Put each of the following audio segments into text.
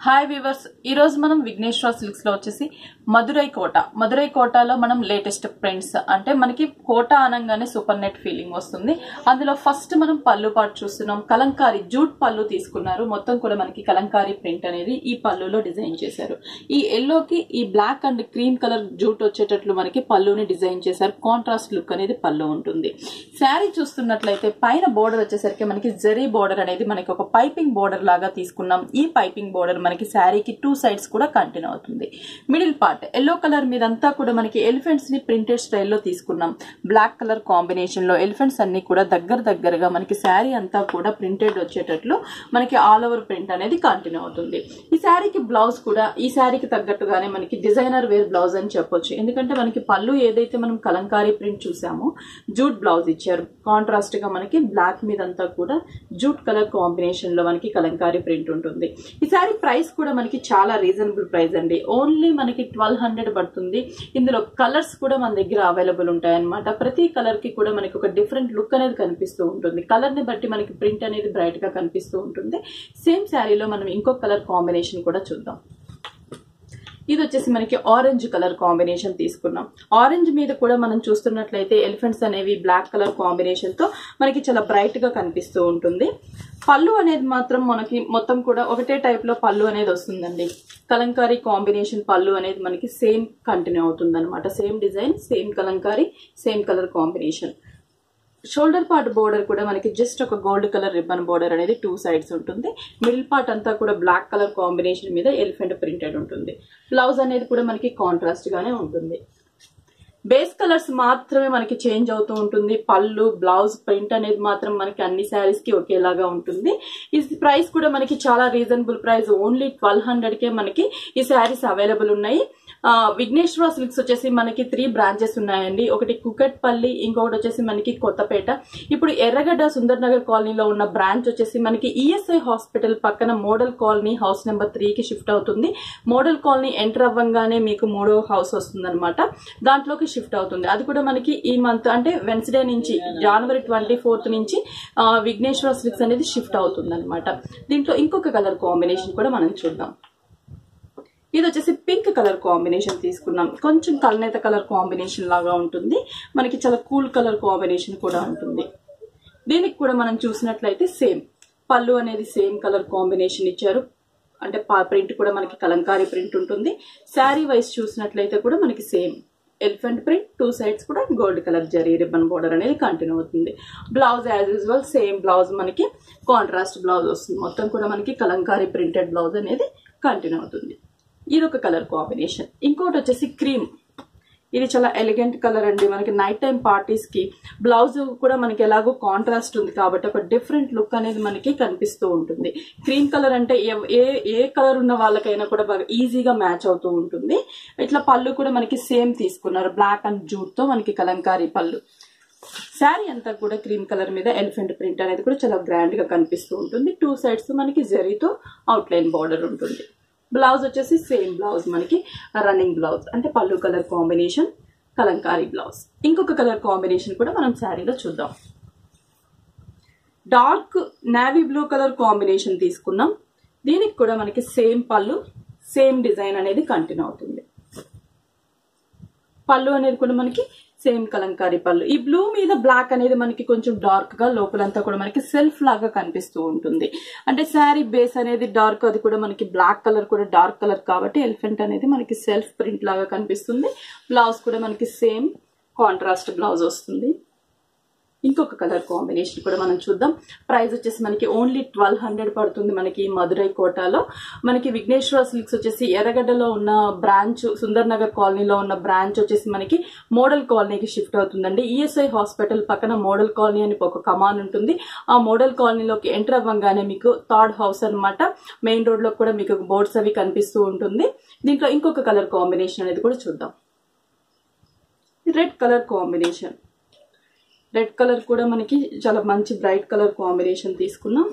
Hi weavers, ఈ రోజు మనం విఘ్నేశ్వర సిల్క్స్ లో వచ్చేసి మధురై కోటలో మనం లేటెస్ట్ ప్రింట్స్ అంటే మనకి కోట అనగానే సూపర్ నెట్ ఫీలింగ్ వస్తుంది. అందులో ఫస్ట్ మనం పళ్ళు పాటు చూస్తున్నాం. కలంకారీ జూట్ పళ్ళు తీసుకున్నారు. మొత్తం కూడా మనకి కలంకారీ ప్రింట్ అనేది ఈ పళ్ళులో డిజైన్ చేశారు. ఈ ఎల్లోకి ఈ black and cream colour jute వచ్చేటట్లు మనకి పళ్ళుని డిజైన్ చేశారు. కాంట్రాస్ట్ లుక్ అనేది పళ్ళు ఉంటుంది. శారీ చూస్తున్నట్లయితే పైన బోర్డర్ వచ్చేసరికి మనకి జరీ బోర్డర్ అనేది మనకి ఒక పైపింగ్ బోర్డర్ లాగా తీసుకున్నాం. ఈ పైపింగ్ బోర్డర్ మనకి శారీకి టూ సైడ్స్ కూడా కంటిన్యూ అవుతుంది. మిడిల్ పార్ట్ ఎల్లో కలర్ మీదంతా కూడా మనకి ఎలిఫెంట్స్ ని ప్రింటెడ్ స్టైల్లో తీసుకున్నాం. బ్లాక్ కలర్ కాంబినేషన్ లో ఎలిఫెంట్స్ అన్ని కూడా దగ్గరగా మనకి శారీ అంతా కూడా ప్రింటెడ్ వచ్చేటట్లు మనకి ఆల్ ఓవర్ ప్రింట్ అనేది కంటిన్యూ అవుతుంది. ఈ శారీకి బ్లౌజ్ కూడా ఈ శారీకి తగ్గట్టుగానే మనకి డిజైనర్ వేర్ బ్లౌజ్ అని చెప్పొచ్చు. ఎందుకంటే మనకి పళ్ళు ఏదైతే మనం కలంకారీ ప్రింట్ చూసామో జూట్ బ్లౌజ్ ఇచ్చారు. కాంట్రాస్ట్ గా మనకి బ్లాక్ మీదంతా కూడా జూట్ కలర్ కాంబినేషన్ లో మనకి కలంకారీ ప్రింట్ ఉంటుంది. ఈ శారీ ప్రైస్ కూడా మనకి చాలా రీజనబుల్ ప్రైస్ అండి. ఓన్లీ మనకి 1200 పడుతుంది. ఇందులో కలర్స్ కూడా మన దగ్గర అవైలబుల్ ఉంటాయి అన్నమాట. ప్రతి కలర్ కి కూడా మనకి ఒక డిఫరెంట్ లుక్ అనేది కనిపిస్తూ ఉంటుంది. కలర్ ని బట్టి మనకి ప్రింట్ అనేది బ్రైట్ గా కనిపిస్తూ ఉంటుంది. సేమ్ శారీలో మనం ఇంకో కలర్ కాంబినేషన్ కూడా చూద్దాం. ఇది వచ్చేసి మనకి ఆరెంజ్ కలర్ కాంబినేషన్ తీసుకున్నాం. ఆరెంజ్ మీద కూడా మనం చూస్తున్నట్లయితే ఎలిఫెంట్స్ అనేవి బ్లాక్ కలర్ కాంబినేషన్ తో మనకి చాలా బ్రైట్ గా కనిపిస్తూ ఉంటుంది. పళ్ళు అనేది మాత్రం మనకి మొత్తం కూడా ఒకటే టైప్ లో పళ్ళు అనేది వస్తుందండి. కలంకారీ కాంబినేషన్ పళ్ళు అనేది మనకి సేమ్ కంటిన్యూ అవుతుంది అనమాట. Same design, same Kalamkari, same colour combination. Shoulder part border కూడా మనకి జస్ట్ ఒక గోల్డ్ కలర్ రిబ్బన్ బోర్డర్ అనేది టూ సైడ్స్ ఉంటుంది. మిడిల్ పార్ట్ అంతా కూడా బ్లాక్ కలర్ కాంబినేషన్ మీద ఎలిఫెంట్ ప్రింటెడ్ ఉంటుంది. బ్లౌజ్ అనేది కూడా మనకి కాంట్రాస్ట్ గానే ఉంటుంది. బేస్ కలర్స్ మాత్రమే మనకి చేంజ్ అవుతూ ఉంటుంది. పళ్ళు, బ్లౌజ్, ప్రింట్ అనేది మాత్రం మనకి అన్ని శారీస్ కి ఒకేలాగా ఉంటుంది. ఈ ప్రైస్ కూడా మనకి చాలా రీజనబుల్ ప్రైస్. ఓన్లీ 1200కే మనకి ఈ శారీస్ అవైలబుల్ ఉన్నాయి. విఘ్నేశ్వర సిల్క్స్ వచ్చేసి మనకి 3 బ్రాంచెస్ ఉన్నాయండి. ఒకటి కుకట్పల్లి, ఇంకొకటి వచ్చేసి మనకి కొత్తపేట. ఇప్పుడు ఎర్రగడ్డ సుందర్ నగర్ కాలనీలో ఉన్న బ్రాంచ్ వచ్చేసి మనకి ఈఎస్ఐ హాస్పిటల్ పక్కన మోడల్ కాలనీ హౌస్ నెంబర్ 3కి షిఫ్ట్ అవుతుంది. మోడల్ కాలనీ ఎంటర్ అవ్వగానే మీకు 3వ హౌస్ వస్తుంది అనమాట. దాంట్లోకి షిఫ్ట్ అవుతుంది. అది కూడా మనకి ఈ మంత్ అంటే వెన్స్డే నుంచి జనవరి 24th నుంచి విఘ్నేశ్వర సిల్క్స్ అనేది షిఫ్ట్ అవుతుంది అనమాట. దీంట్లో ఇంకొక కలర్ కాంబినేషన్ కూడా మనం చూద్దాం. ఇది వచ్చేసి పింక్ కలర్ కాంబినేషన్ తీసుకున్నాం. కొంచెం కల్నేత కలర్ కాంబినేషన్ లాగా ఉంటుంది. మనకి చాలా కూల్ కలర్ కాంబినేషన్ కూడా ఉంటుంది. దీనికి కూడా మనం చూసినట్లయితే సేమ్ పళ్ళు అనేది సేమ్ కలర్ కాంబినేషన్ ఇచ్చారు. అంటే ప్రింట్ కూడా మనకి కలంకారీ ప్రింట్ ఉంటుంది. శారీ వైజ్ చూసినట్లయితే కూడా మనకి same elephant print, two sides కూడా gold colour zari ribbon border అనేది కంటిన్యూ అవుతుంది. Blouse as usual same blouse మనకి కాంట్రాస్ట్ బ్లౌజ్ వస్తుంది. మొత్తం కూడా మనకి కలంకారీ ప్రింటెడ్ బ్లౌజ్ అనేది కంటిన్యూ అవుతుంది. ఇది ఒక కలర్ కాంబినేషన్. ఇంకోటి వచ్చేసి క్రీమ్. ఇది చాలా ఎలిగెంట్ కలర్ అండి. మనకి నైట్ టైం పార్టీస్ కి బ్లౌజ్ కూడా మనకి ఎలాగో కాంట్రాస్ట్ ఉంది కాబట్టి ఒక డిఫరెంట్ లుక్ అనేది మనకి కనిపిస్తూ ఉంటుంది. క్రీమ్ కలర్ అంటే ఏ కలర్ ఉన్న వాళ్ళకైనా కూడా బాగా ఈజీగా మ్యాచ్ అవుతూ ఉంటుంది. ఇట్లా పళ్ళు కూడా మనకి సేమ్ తీసుకున్నారు. బ్లాక్ అండ్ జూట్ తో మనకి కలంకారీ పళ్ళు. శారీ అంతా కూడా క్రీమ్ కలర్ మీద ఎలిఫెంట్ ప్రింట్ అనేది కూడా చాలా గ్రాండ్ గా కనిపిస్తూ ఉంటుంది. టూ సైడ్స్ మనకి జరీతో అవుట్ లైన్ బార్డర్ ఉంటుంది. బ్లౌజ్ వచ్చేసి సేమ్ బ్లౌజ్ మనకి రన్నింగ్ బ్లౌజ్ అంటే పళ్ళు కలర్ కాంబినేషన్ కలంకారీ బ్లౌజ్. ఇంకొక కలర్ కాంబినేషన్ కూడా మనం శారీలో చూద్దాం. Dark navy blue colour combination తీసుకున్నాం. దీనికి కూడా మనకి సేమ్ పళ్ళు, సేమ్ డిజైన్ అనేది కంటిన్యూ అవుతుంది. పళ్ళు అనేది కూడా మనకి సేమ్ కలంకారీ పళ్ళు. ఈ బ్లూ మీద బ్లాక్ అనేది మనకి కొంచెం డార్క్ గా లోపలంతా కూడా మనకి సెల్ఫ్ లాగా కనిపిస్తూ ఉంటుంది. అంటే శారీ బేస్ అనేది డార్క్, అది కూడా మనకి బ్లాక్ కలర్ కూడా డార్క్ కలర్ కాబట్టి ఎలిఫెంట్ అనేది మనకి సెల్ఫ్ ప్రింట్ లాగా కనిపిస్తుంది. బ్లౌజ్ కూడా మనకి సేమ్ కాంట్రాస్ట్ బ్లౌజ్ వస్తుంది. ఇంకొక కలర్ కాంబినేషన్ కూడా మనం చూద్దాం. ప్రైస్ వచ్చేసి మనకి ఓన్లీ 1200 పడుతుంది. మనకి మధురై కోటలో మనకి విఘ్నేశ్వర సిల్క్స్ వచ్చేసి ఎర్రగడ్డలో ఉన్న బ్రాంచ్, సుందర్ నగర్ కాలనీలో ఉన్న బ్రాంచ్ వచ్చేసి మనకి మోడల్ కాలనీకి షిఫ్ట్ అవుతుందండి. ఈఎస్ఐ హాస్పిటల్ పక్కన మోడల్ కాలనీ అని ఒక కమాన్ ఉంటుంది. ఆ మోడల్ కాలనీలోకి ఎంటర్ అవ్వగానే మీకు 3rd హౌస్ అనమాట. మెయిన్ రోడ్ లో కూడా మీకు బోర్డ్స్ అవి కనిపిస్తూ ఉంటుంది. దీంట్లో ఇంకొక కలర్ కాంబినేషన్ అనేది కూడా చూద్దాం. Red colour combination. Red colour కూడా మనకి చాలా మంచి బ్రైట్ కలర్ కాంబినేషన్ తీసుకున్నాం.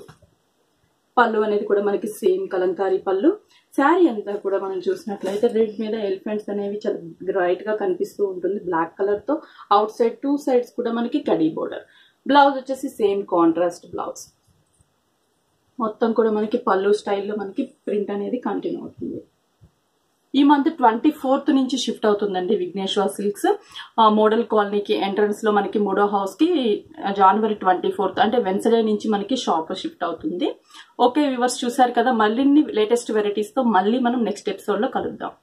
పళ్ళు అనేది కూడా మనకి సేమ్ కలంకారీ పళ్ళు. శారీ అంతా కూడా మనం చూసినట్లయితే రెడ్ మీద ఎలిఫెంట్స్ అనేవి చాలా బ్రైట్ గా కనిపిస్తూ ఉంటుంది. బ్లాక్ కలర్ తో అవుట్ సైడ్ టూ సైడ్స్ కూడా మనకి కడీ బోర్డర్. బ్లౌజ్ వచ్చేసి సేమ్ కాంట్రాస్ట్ బ్లౌజ్. మొత్తం కూడా మనకి పళ్ళు స్టైల్లో మనకి ప్రింట్ అనేది కంటిన్యూ అవుతుంది. ఈ మంత్ 24th నుంచి షిఫ్ట్ అవుతుందండి విఘ్నేశ్వర సిల్క్స్ మోడల్ కాలనీకి ఎంట్రన్స్ లో మనకి 3వ హౌస్ కి January 24th అంటే వెన్స్డే నుంచి మనకి షాప్ షిఫ్ట్ అవుతుంది. ఓకే వ్యూవర్స్, చూసారు కదా, మళ్ళీ లేటెస్ట్ వెరైటీస్ తో మళ్ళీ మనం నెక్స్ట్ ఎపిసోడ్ లో కలుద్దాం.